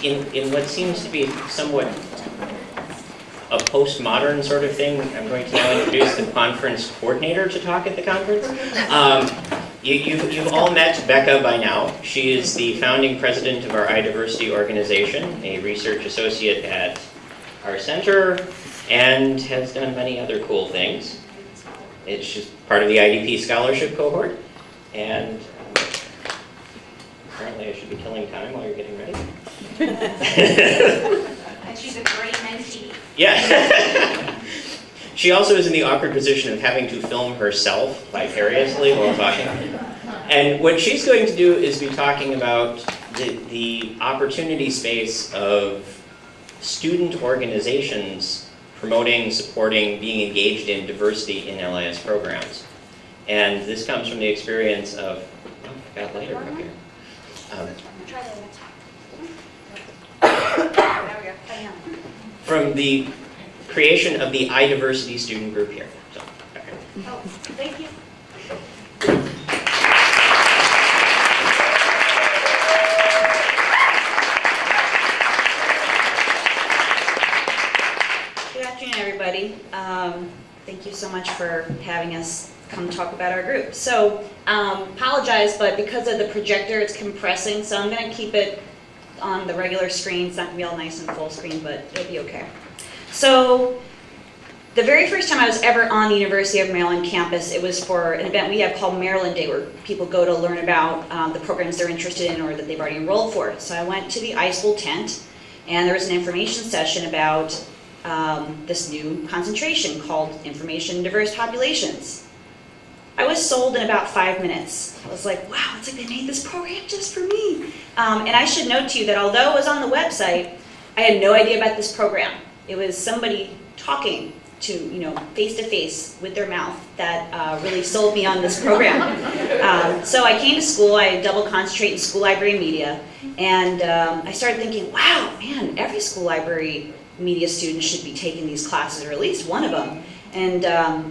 in what seems to be somewhat a postmodern sort of thing, I'm going to now introduce the conference coordinator to talk at the conference. You've all met Becca by now. She is the founding president of our iDiversity organization, a research associate at our center, and has done many other cool things. It's just part of the IDP scholarship cohort, and apparently I should be killing time while you're getting ready. And she's a great mentee. Yeah. She also is in the awkward position of having to film herself vicariously while talking. And what she's going to do is be talking about the opportunity space of student organizations promoting, supporting, being engaged in diversity in LIS programs. And this comes from the experience of, oh, I've got a lighter up here. From the creation of the iDiversity student group here. So, okay. Oh, thank you. Good afternoon, everybody. Thank you so much for having us come talk about our group. So, apologize, but because of the projector, it's compressing, so I'm going to keep it on the regular screen. It's not going to be all nice and full screen, but it'll be okay. So, the very first time I was ever on the University of Maryland campus, it was for an event we have called Maryland Day, where people go to learn about the programs they're interested in or that they've already enrolled for. So I went to the iSchool tent, and there was an information session about this new concentration called Information Diverse Populations. I was sold in about 5 minutes. I was like, wow, it's like they made this program just for me. And I should note to you that although it was on the website, I had no idea about this program. It was somebody talking to, face to face with their mouth that really sold me on this program. So I came to school, I double concentrate in school library media, and I started thinking, wow, man, every school library media student should be taking these classes, or at least one of them. And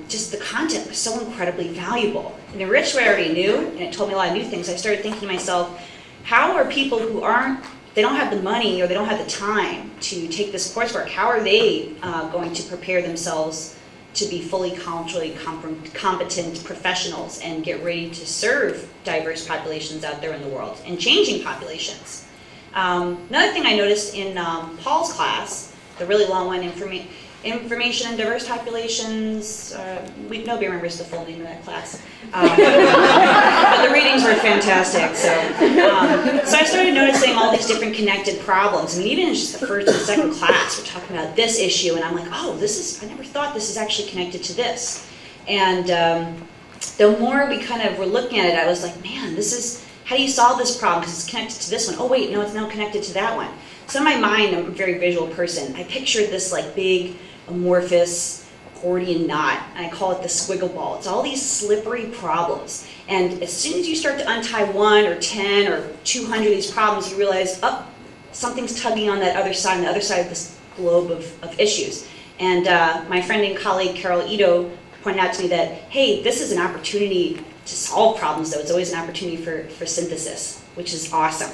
just the content was so incredibly valuable. And enriched what I already knew, and it told me a lot of new things. I started thinking to myself, how are people who they don't have the money or they don't have the time to take this coursework, how are they going to prepare themselves to be fully culturally competent professionals and get ready to serve diverse populations out there in the world and changing populations? Another thing I noticed in Paul's class, the really long one, Information and Diverse Populations, nobody remembers the full name of that class. But the readings were fantastic. So I started noticing all these different connected problems. I mean, even in just the first and second class, we're talking about this issue, and I'm like, oh, I never thought this is actually connected to this. And the more we kind of were looking at it, I was like, man, how do you solve this problem? Because it's connected to this one. Oh, wait, no, it's now connected to that one. So in my mind, I'm a very visual person. I pictured this like big, amorphous Gordian knot, and I call it the squiggle ball. It's all these slippery problems, and as soon as you start to untie 1 or 10 or 200 of these problems, you realize, oh, something's tugging on that other side, of this globe of issues. And my friend and colleague Carol Ito pointed out to me that, hey, this is an opportunity to solve problems, though. It's always an opportunity for synthesis, which is awesome.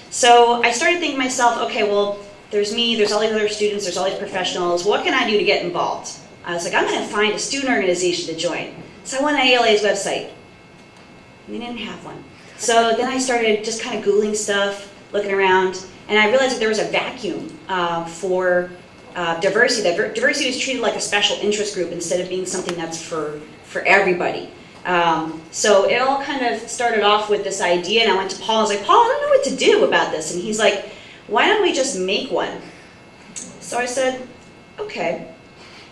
So I started thinking to myself, okay, well, there's me, there's all these other students, there's all these professionals. What can I do to get involved? I was like, I'm going to find a student organization to join. So I went on ALA's website. They didn't have one. So then I started just kind of Googling stuff, looking around, and I realized that there was a vacuum for diversity. That diversity was treated like a special interest group instead of being something that's for everybody. So it all kind of started off with this idea, and I went to Paul. I was like, Paul, I don't know what to do about this. And he's like, why don't we just make one? So I said, okay.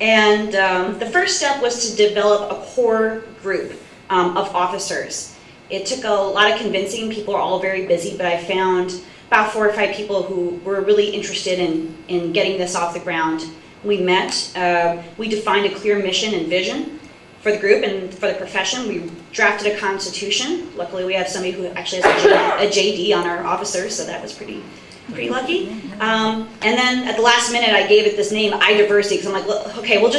And the first step was to develop a core group of officers. It took a lot of convincing. People are all very busy, but I found about 4 or 5 people who were really interested in getting this off the ground. We met, we defined a clear mission and vision for the group and for the profession. We drafted a constitution. Luckily, we have somebody who actually has a JD on our officers, so that was pretty lucky. And then at the last minute, I gave it this name, iDiversity, because I'm like, look, okay, we'll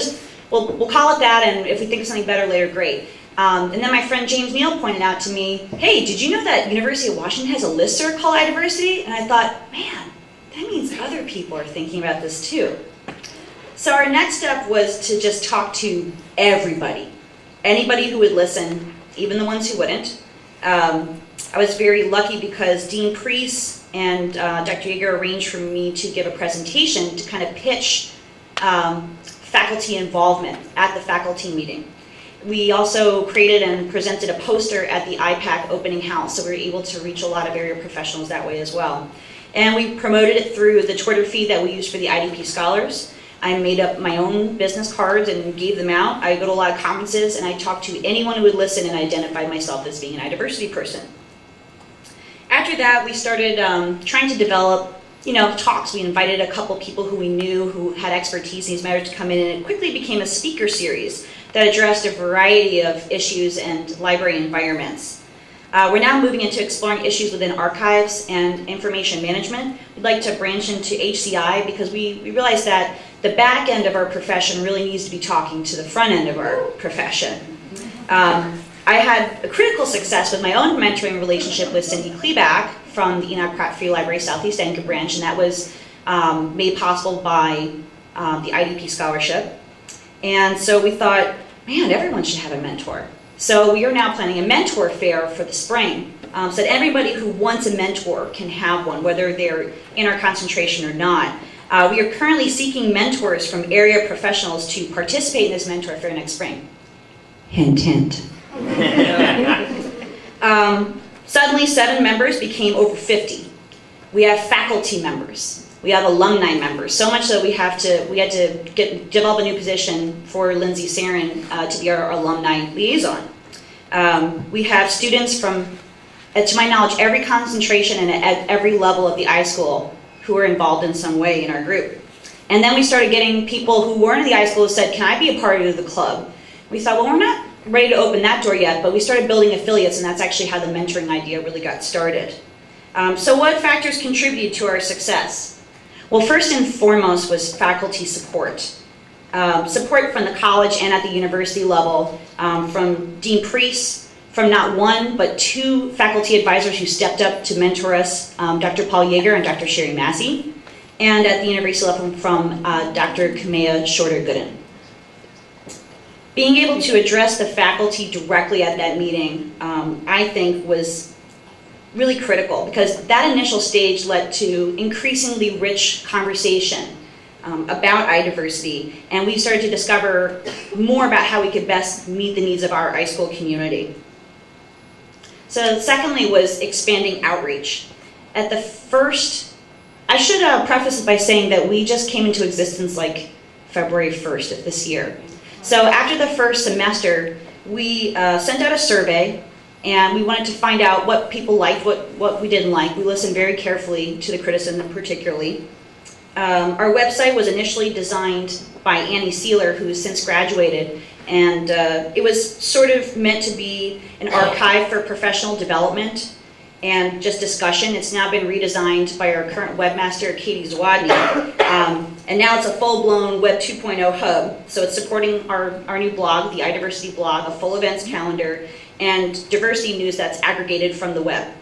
call it that, and if we think of something better later, great. And then my friend James Neal pointed out to me, hey, did you know that University of Washington has a listserv called iDiversity? And I thought, man, that means other people are thinking about this too. So our next step was to just talk to everybody. Anybody who would listen, even the ones who wouldn't. I was very lucky because Dean Priest and Dr. Yeager arranged for me to give a presentation to kind of pitch faculty involvement at the faculty meeting. We also created and presented a poster at the IPAC opening house, so we were able to reach a lot of area professionals that way as well. And we promoted it through the Twitter feed that we used for the IDP Scholars. I made up my own business cards and gave them out. I go to a lot of conferences and I talked to anyone who would listen and identified myself as being an iDiversity person. After that, we started trying to develop, talks. We invited a couple people who we knew who had expertise in these matters to come in, and it quickly became a speaker series that addressed a variety of issues and library environments. We're now moving into exploring issues within archives and information management. We'd like to branch into HCI because we realize that the back end of our profession really needs to be talking to the front end of our profession. I had a critical success with my own mentoring relationship with Cindy Kleback from the Enoch Pratt Free Library Southeast Anchor Branch, and that was made possible by the IDP Scholarship. And so we thought, man, everyone should have a mentor. So we are now planning a mentor fair for the spring, so that everybody who wants a mentor can have one, whether they're in our concentration or not. We are currently seeking mentors from area professionals to participate in this mentor fair next spring. Hint, hint. Suddenly, 7 members became over 50. We have faculty members. We have alumni members. So much so we had to develop a new position for Lindsay Sarin to be our alumni liaison. We have students from, to my knowledge, every concentration and at every level of the iSchool who are involved in some way in our group. And then we started getting people who weren't in the iSchool who said, can I be a part of the club? We thought, well, we're not ready to open that door yet, but we started building affiliates, and that's actually how the mentoring idea really got started. So what factors contributed to our success? Well, first and foremost was faculty support. Support from the college and at the university level, from Dean Priest, from not one, but 2 faculty advisors who stepped up to mentor us, Dr. Paul Yeager and Dr. Sherry Massey, and at the university level from Dr. Kamea Shorter-Gooden. Being able to address the faculty directly at that meeting, I think, was really critical, because that initial stage led to increasingly rich conversation about iDiversity, and we started to discover more about how we could best meet the needs of our iSchool community. So secondly was expanding outreach. At the first, I should preface it by saying that we just came into existence like February 1st of this year. So after the first semester, we sent out a survey, and we wanted to find out what people liked, what we didn't like. We listened very carefully to the criticism particularly. Our website was initially designed by Annie Sealer, who has since graduated, and it was sort of meant to be an archive for professional development and just discussion. It's now been redesigned by our current webmaster, Katie Zawadny, and now it's a full-blown Web 2.0 hub. So it's supporting our new blog, the iDiversity blog, a full events calendar, and diversity news that's aggregated from the web.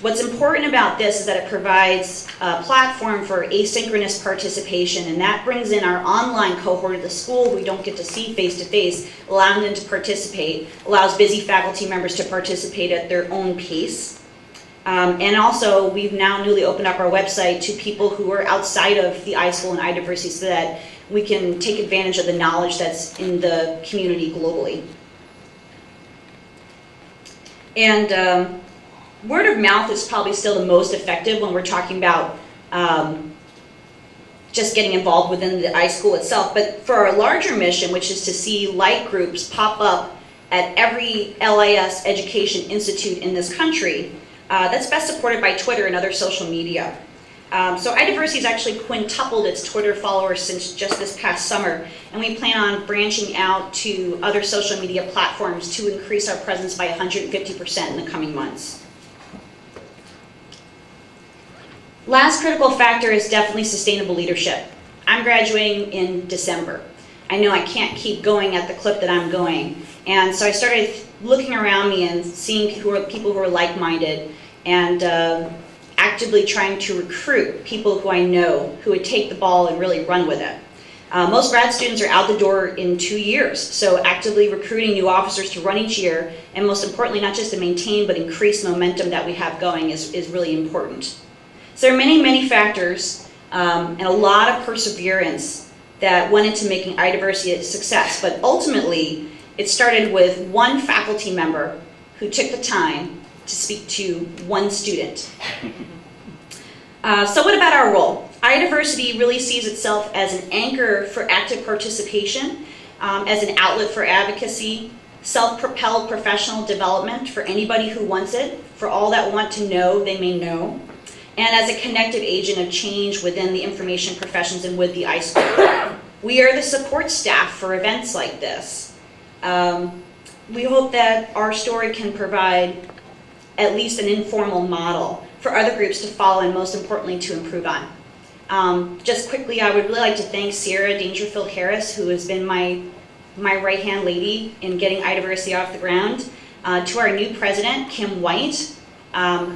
What's important about this is that it provides a platform for asynchronous participation, and that brings in our online cohort of the school who we don't get to see face-to-face, allowing them to participate, allows busy faculty members to participate at their own pace. And also, we've now newly opened up our website to people who are outside of the iSchool and iDiversity so that we can take advantage of the knowledge that's in the community globally. And word of mouth is probably still the most effective when we're talking about just getting involved within the iSchool itself. But for our larger mission, which is to see light groups pop up at every LIS Education institute in this country, that's best supported by Twitter and other social media. So iDiversity has actually quintupled its Twitter followers since just this past summer, and we plan on branching out to other social media platforms to increase our presence by 150% in the coming months. Last critical factor is definitely sustainable leadership. I'm graduating in December. I know I can't keep going at the clip that I'm going, and so I started looking around me and seeing people who are like-minded, and actively trying to recruit people who I know who would take the ball and really run with it. Most grad students are out the door in 2 years, so actively recruiting new officers to run each year, and most importantly, not just to maintain but increase momentum that we have going is really important. So there are many, many factors and a lot of perseverance that went into making iDiversity a success, but ultimately it started with one faculty member who took the time to speak to one student. So what about our role? iDiversity really sees itself as an anchor for active participation, as an outlet for advocacy, self-propelled professional development for anybody who wants it, for all that want to know, they may know, and as a connective agent of change within the information professions and with the iSchool. We are the support staff for events like this. We hope that our story can provide at least an informal model for other groups to follow and most importantly to improve on. Just quickly, I would really like to thank Sierra Dangerfield-Harris, who has been my right-hand lady in getting iDiversity off the ground, to our new president, Kim White,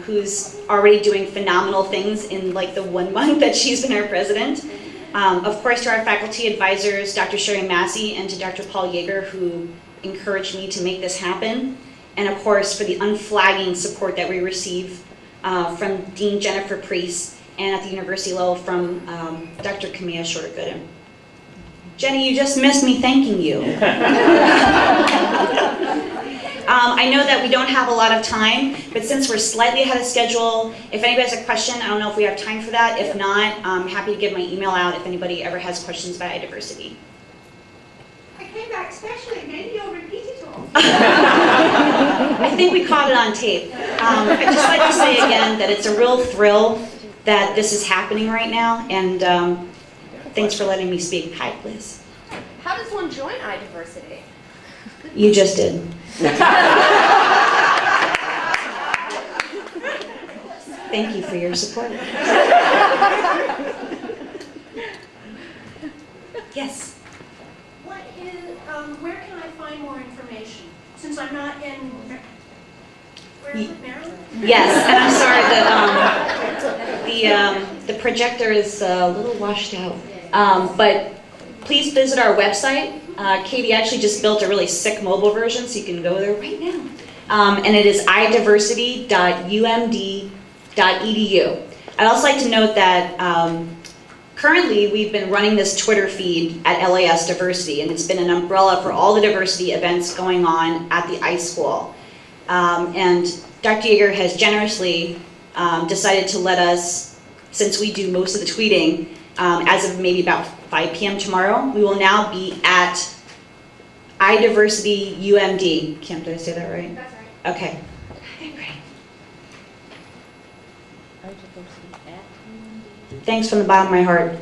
who's already doing phenomenal things in like the 1 month that she's been our president. Of course, to our faculty advisors, Dr. Sherry Massey and to Dr. Paul Yeager, who encouraged me to make this happen. And of course, for the unflagging support that we receive from Dean Jennifer Priest, and at the university level from Dr. Camilla Shorter-Gooden. Jenny, you just missed me thanking you. I know that we don't have a lot of time, but since we're slightly ahead of schedule, if anybody has a question, I don't know if we have time for that. If not, I'm happy to give my email out if anybody ever has questions about iDiversity. I came back specially, maybe you'll repeat it all. I think we caught it on tape. I'd just like to say again that it's a real thrill that this is happening right now, and thanks for letting me speak. Hi, Liz. How does one join iDiversity? You just did. Thank you for your support. Yes? Where can I find more information? Since I'm not in, where is it, Maryland? Yes, and I'm sorry that the projector is a little washed out. But please visit our website. Katie actually just built a really sick mobile version, so you can go there right now. And it is idiversity.umd.edu. I'd also like to note that currently we've been running this Twitter feed at LIS Diversity, and it's been an umbrella for all the diversity events going on at the iSchool. And Dr. Yeager has generously decided to let us, since we do most of the tweeting, as of maybe about 5 p.m. tomorrow, we will now be at iDiversity UMD. Kim, did I say that right? That's right. Okay. Okay, great. Thanks from the bottom of my heart.